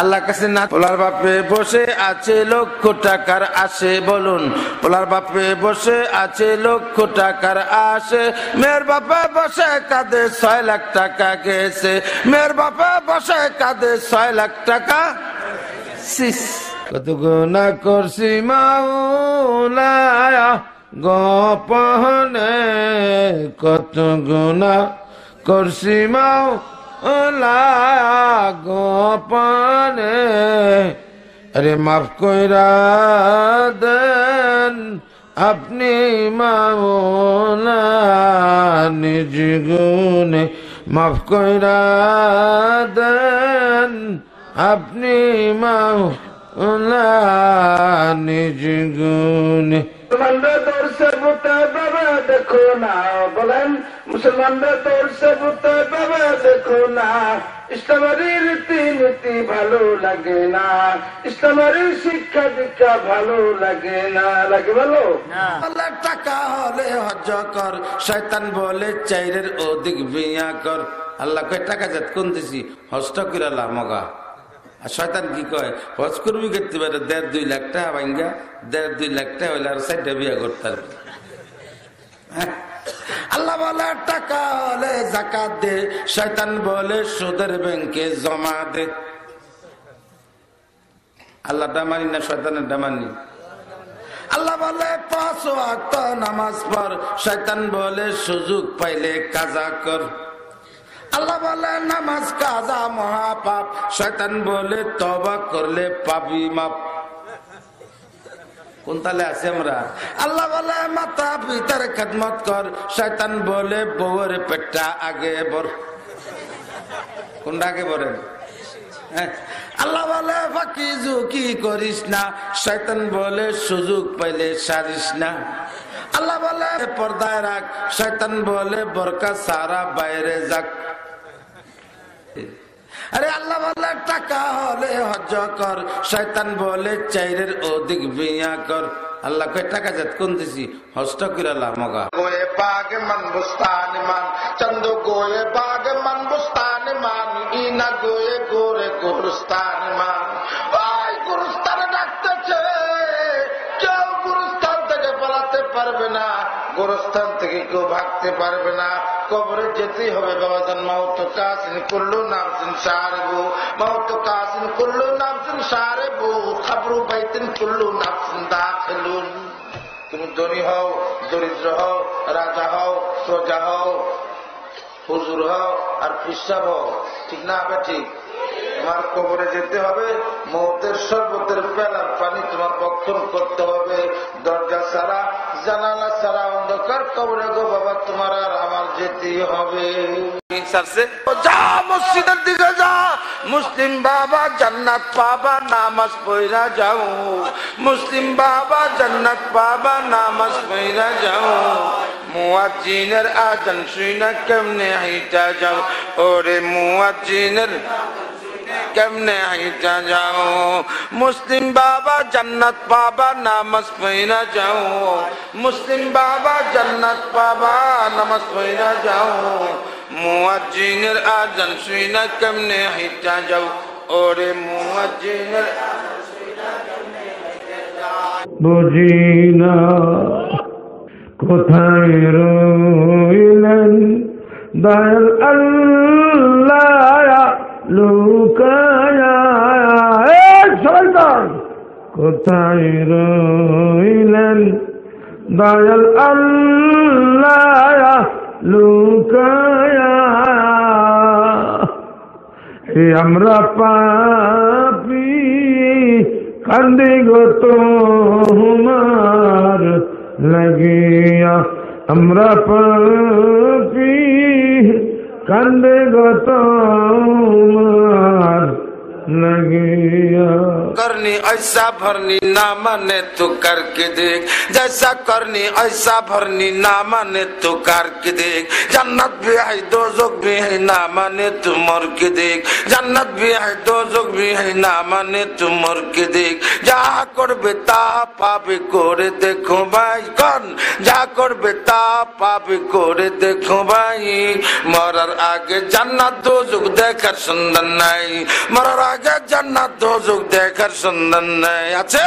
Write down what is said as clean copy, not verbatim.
আল্লাহ কাছে না। পোলার বাপে বসে আছে লক্ষ টাকার আসে, বলুন পোলার বাপে বসে আছে লক্ষ টাকার আসে, মেয়ের বাপে বসে কাঁদে 6 লাখ টাকা গেছে, মেয়ের বাপে বসে কাঁদে 6 লাখ টাকা। কত গুনাহ করছি মাওলায়া গোপনে, কত গুনাহ করছি মাওলায়া গোপনে, আরে মাফ কইরা দেন আপনি মাওলা নিজ গুণে, মাফ কইরা দেন আপনি মাওলা নিজ গুণে। মুসলমানরা দর্শে বুতে বাবা দেখো না, বলেন মুসলমানরা দর্শে বুতে বাবা দেখো না, ইসলামের রীতি নীতি ভালো লাগে না, ইসলামের শিক্ষা দীক্ষা ভালো লাগে না, লাগে ভালো। টাকা হলে হজ কর, শয়তান বলে 4-এর অধিক বিয়া কর। আল্লাহ কয় টাকা যাত কোন দিছি হজটা করে লামগা। আর শয়তান কি কয়, হজ করবি করতে পারে 1.5-2 লাখ টাকা ভাঙ্গা, 1.5-2 লাখ টাকা হইলে আর 4টা বিয়া করতে পারবে। আল্লাহ বলে টাকা হলে যাকাত দে, শয়তান বলে সুদের ব্যাংকে জমা দে। আল্লাহ ডামানি না শয়তানের ডামানি? আল্লাহ বলে 5 ওয়াক্ত নামাজ পড়, শয়তান বলে সুযোগ পাইলে কাজা কর। আল্লাহ বলে নামাজ কাজা মহাপাপ, শয়তান বলে তওবা করলে পাবি মাপ। কোন তালে আছে আমরা? আল্লাহ বলে মাতা পিতার খেদমত কর, শয়তান বলে বউয়ের পেটটা আগে বর। কোনটা আগে বলেন? আল্লাহ বলে ফাঁকি ঝুঁকি করিস না, শয়তান বলে সুযোগ পাইলে সারিস না। আল্লাহ বলে পর্দায় রাখ, শয়তান বলে বোরকা সারা বাইরে যাক। আরে আল্লাহ বলে টাকা হলে হজ কর, শয়তান বলে 4-এর অধিক বিয়া কর। আল্লাহ কয় টাকা যাত কোন দিছি হজটা করে লামগা। গোয়ে বাগ মান বুস্তান মান, চন্দ গোয়ে বাগ মান বুস্তান মান, ইনা গোয়ে গোরে গোরস্তান মান। ওই গোরস্তানে ডাকতেছে, কেউ গোরস্তান থেকে পালাতে পারবে না, গোরস্তান থেকে কেউ ভাগতে পারবে না, কবরে যেতেই হবে বাবাজান। মাউত কাসিন কুল্লু নাফসিন শারিবু, মাউত কাসিন কুল্লু নাফসিন শারিবু, খাবরু বাইতিন কুল্লু নাফসিন দাখিলুন। তুমি ধনী হও, দরিদ্র হও, রাজা হও, প্রজা হও, হুজুর হও আর পিসাব হও, ঠিক না? হবে ঠিক। তোমার কবরে যেতে হবে, মৌতের শরবতের পেলার পানি তোমার বক্ষণ করতে হবে, দরজা ছাড়া জানালা ছাড়া অন্ধকার কবরে গো বাবা তোমার আর আমার যেতেই হবে। যা মসজিদের দিকে যা, মুসলিম বাবা জান্নাত পাবা, নামাজ পড়া যাও, মুসলিম বাবা জান্নাত পাবা, নামাজ পড়া যাও। মুয়াজ্জিনের আযান শুইনা কেমনে হাইটা যাও, ওরে মুয়াজ্জিনের কেমনে হাইটা যাও। মুসলিম বাবা জান্নাত পাবা, নামাজ পড়া যাও, মুসলিম বাবা জান্নাত পাবা, নামাজ পড়া যাও। মুয়াজ্জিনের আযান শুইনা কেমনে হাইটা যাও, ওরে মুয়াজ্জিনের আযান শুইনা কেমনে হাইটা যাও। বুঝি না কোথায় রইলেন দয়াল আল্লাহ লুকায়া, শয়তান কোথায় রইলেন দয়াল আল্লাহ লুকায়া। আমরা পাপী কান্দি গো তোমার লাগিয়া, আমরা পাপী কান্দে গো তোমার লাগিয়া। करनी ऐसा भरनी ना माने तू करके देख जैसा करनी ऐसा भरनी ना माने तू करके देख जन्नत भी है दोज़ख भी है ना माने तू मर के देख जन्नत भी है दोज़ख भी है ना माने तू मर के देख जा करबे ता पाबे करे देखो भाई कौन जा करबे ता पाबे करे देखो भाई मरार आगे जन्नत दोज़ख देखार सुंदर নাই मरार आगे जन्नत दोज़ख देखार सुंदर নাই আছে